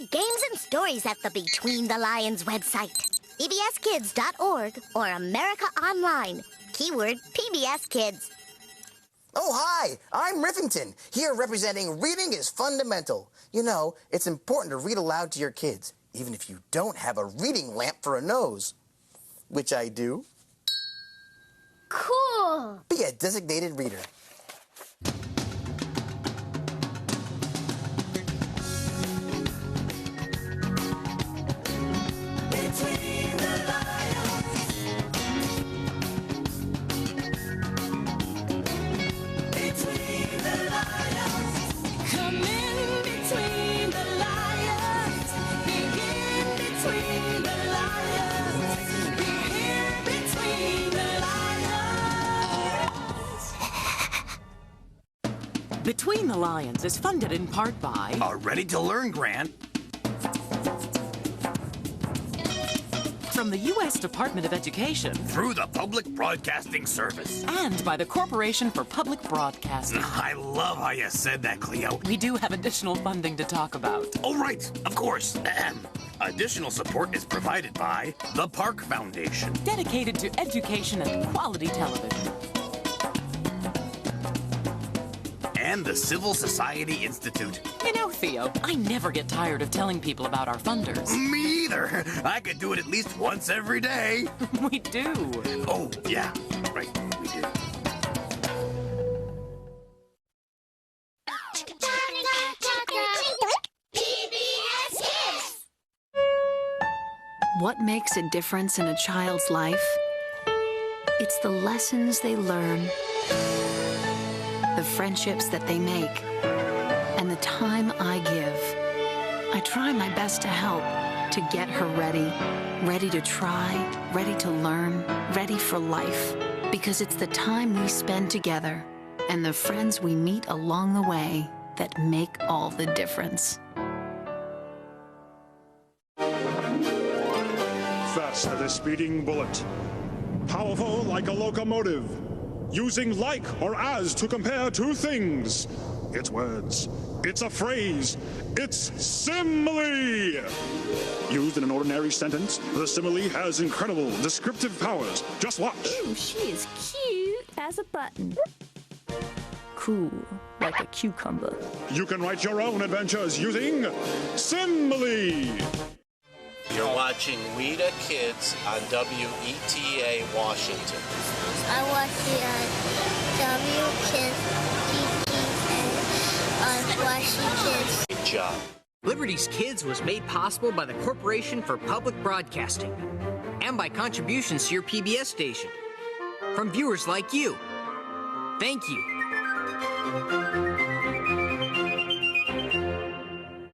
games and stories at the Between the Lions website. PBSKids.org or America Online. Keyword PBS Kids. Oh, hi, I'm Riffington, here representing Reading is Fundamental. You know, it's important to read aloud to your kids, even if you don't have a reading lamp for a nose. Which I do. Cool. Be a designated reader. Between the lions. Between the lions. Come in between the lions. Begin between the lions. Be here between the lions. Between the Lions is funded in part by a ready-to-learn grant from the U.S. Department of Education through the Public Broadcasting Service and by the Corporation for Public Broadcasting. I love how you said that, Cleo. We do have additional funding to talk about. Oh, right, of course. Additional support is provided by the Park Foundation, Dedicated to education and quality television. and the Civil Society Institute. You know, Theo, I never get tired of telling people about our funders. Me either. I could do it at least once every day. We do. Oh, yeah, right, we do. What makes a difference in a child's life? It's the lessons they learn, the friendships that they make, and the time I give. I try my best to help, to get her ready, ready to try, ready to learn, ready for life. Because it's the time we spend together and the friends we meet along the way that make all the difference. Fast as a speeding bullet, powerful like a locomotive, using like or as to compare two things. It's words, it's a phrase, it's simile! Used in an ordinary sentence, the simile has incredible descriptive powers. Just watch. Ooh, she is cute as a button. Cool, like a cucumber. You can write your own adventures using simile! You're watching WETA Kids on WETA Washington. I watch the WKIZ on Washington. Good job. Liberty's Kids was made possible by the Corporation for Public Broadcasting and by contributions to your PBS station from viewers like you. Thank you.